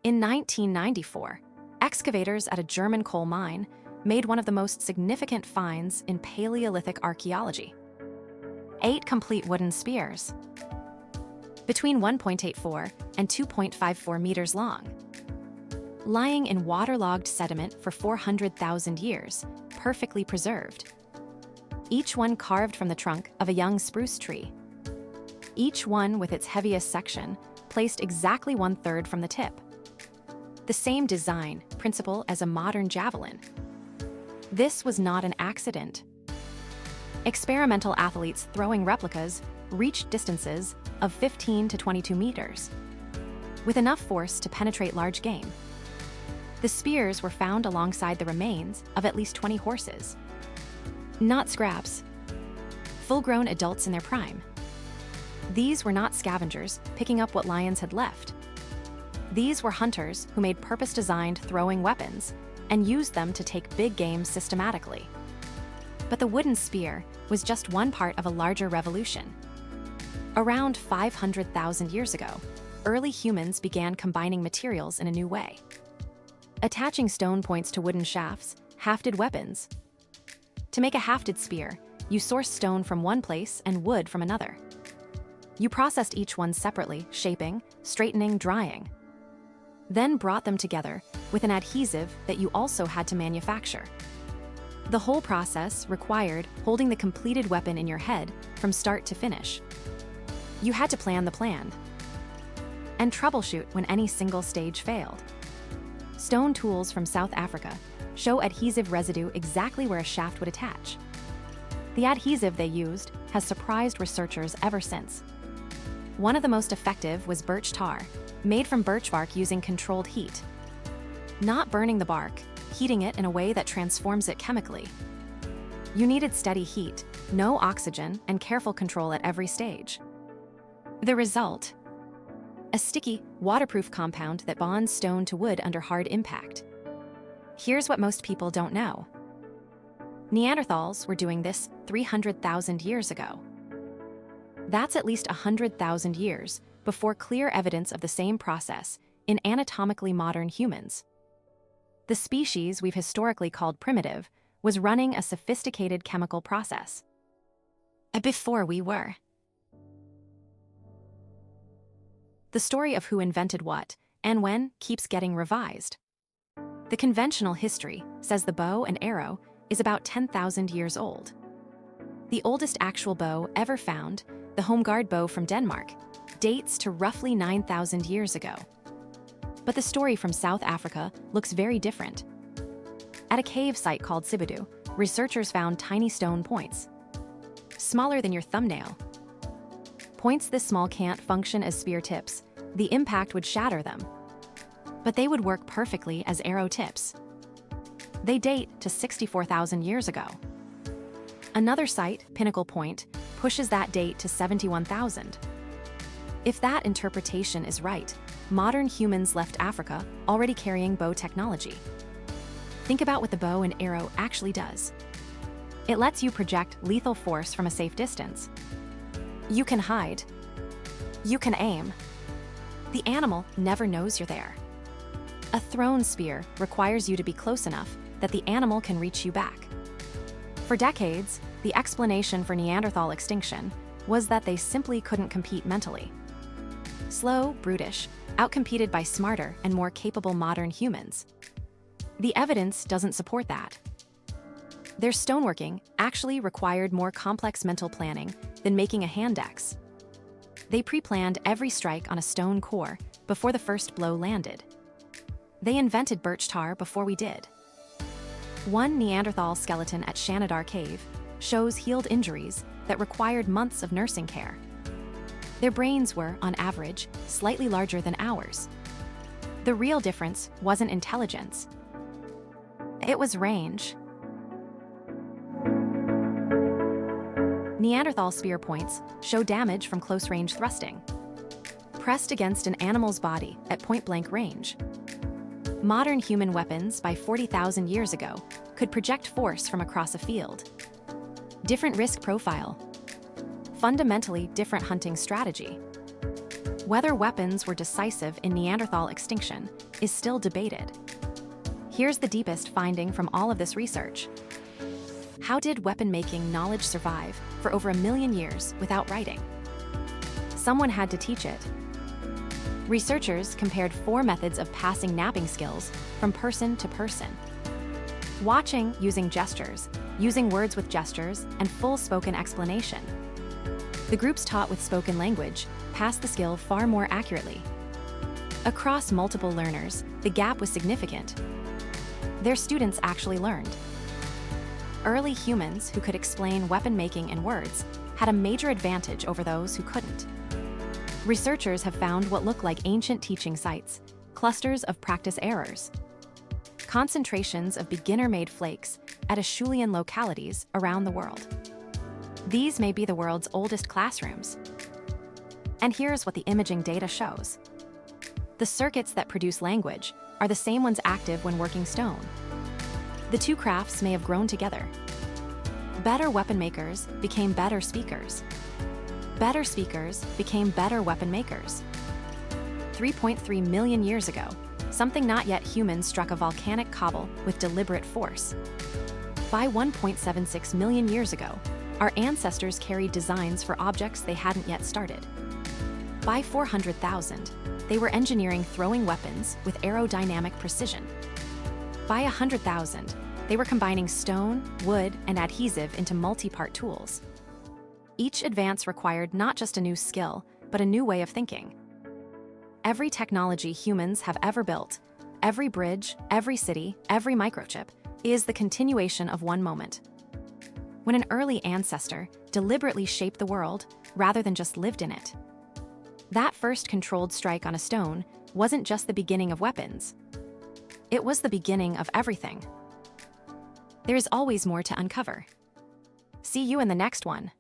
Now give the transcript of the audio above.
In 1994, excavators at a German coal mine made one of the most significant finds in Paleolithic archaeology: 8 complete wooden spears, between 1.84 and 2.54 meters long, lying in waterlogged sediment for 400,000 years, perfectly preserved. Each one carved from the trunk of a young spruce tree. Each one with its heaviest section placed exactly 1/3 from the tip. The same design principle as a modern javelin. This was not an accident. Experimental athletes throwing replicas reached distances of 15 to 22 meters, with enough force to penetrate large game. The spears were found alongside the remains of at least 20 horses. Not scraps. Full-grown adults in their prime. These were not scavengers picking up what lions had left. These were hunters who made purpose-designed throwing weapons and used them to take big game systematically. But the wooden spear was just one part of a larger revolution. Around 500,000 years ago, early humans began combining materials in a new way. Attaching stone points to wooden shafts, hafted weapons. To make a hafted spear, you sourced stone from one place and wood from another. You processed each one separately, shaping, straightening, drying. Then brought them together with an adhesive that you also had to manufacture. The whole process required holding the completed weapon in your head from start to finish. You had to plan the planned and troubleshoot when any single stage failed. Stone tools from South Africa show adhesive residue exactly where a shaft would attach. The adhesive they used has surprised researchers ever since. One of the most effective was birch tar, made from birch bark using controlled heat. Not burning the bark, heating it in a way that transforms it chemically. You needed steady heat, no oxygen, and careful control at every stage. The result: a sticky, waterproof compound that bonds stone to wood under hard impact. Here's what most people don't know. Neanderthals were doing this 300,000 years ago. That's at least 100,000 years before clear evidence of the same process in anatomically modern humans. The species we've historically called primitive was running a sophisticated chemical process before we were. The story of who invented what and when keeps getting revised. The conventional history says the bow and arrow is about 10,000 years old. The oldest actual bow ever found, the home guard bow from Denmark, dates to roughly 9,000 years ago. But the story from South Africa looks very different. At a cave site called Sibudu, researchers found tiny stone points, smaller than your thumbnail. Points this small can't function as spear tips. The impact would shatter them. But they would work perfectly as arrow tips. They date to 64,000 years ago. Another site, Pinnacle Point, pushes that date to 71,000. If that interpretation is right, modern humans left Africa already carrying bow technology. Think about what the bow and arrow actually does. It lets you project lethal force from a safe distance. You can hide. You can aim. The animal never knows you're there. A thrown spear requires you to be close enough that the animal can reach you back. For decades, the explanation for Neanderthal extinction was that they simply couldn't compete mentally. Slow, brutish, outcompeted by smarter and more capable modern humans. The evidence doesn't support that. Their stoneworking actually required more complex mental planning than making a hand axe. They pre-planned every strike on a stone core before the first blow landed. They invented birch tar before we did. One Neanderthal skeleton at Shanidar Cave shows healed injuries that required months of nursing care. Their brains were, on average, slightly larger than ours. The real difference wasn't intelligence. It was range. Neanderthal spear points show damage from close-range thrusting, pressed against an animal's body at point-blank range. Modern human weapons by 40,000 years ago could project force from across a field. Different risk profile. Fundamentally different hunting strategy. Whether weapons were decisive in Neanderthal extinction is still debated. Here's the deepest finding from all of this research. How did weapon-making knowledge survive for over 1 million years without writing? Someone had to teach it. Researchers compared 4 methods of passing napping skills from person to person. Watching using gestures, using words with gestures, and full spoken explanation. The groups taught with spoken language passed the skill far more accurately. Across multiple learners, the gap was significant. Their students actually learned. Early humans who could explain weapon making in words had a major advantage over those who couldn't. Researchers have found what look like ancient teaching sites, clusters of practice errors, concentrations of beginner-made flakes at Acheulean localities around the world. These may be the world's oldest classrooms. And here's what the imaging data shows. The circuits that produce language are the same ones active when working stone. The two crafts may have grown together. Better weapon makers became better speakers. Better speakers became better weapon makers. 3.3 million years ago, something not yet human struck a volcanic cobble with deliberate force. By 1.76 million years ago, our ancestors carried designs for objects they hadn't yet started. By 400,000, they were engineering throwing weapons with aerodynamic precision. By 100,000, they were combining stone, wood, and adhesive into multi-part tools. Each advance required not just a new skill, but a new way of thinking. Every technology humans have ever built, every bridge, every city, every microchip, is the continuation of one moment. When an early ancestor deliberately shaped the world rather than just lived in it. That first controlled strike on a stone wasn't just the beginning of weapons. It was the beginning of everything. There is always more to uncover. See you in the next one.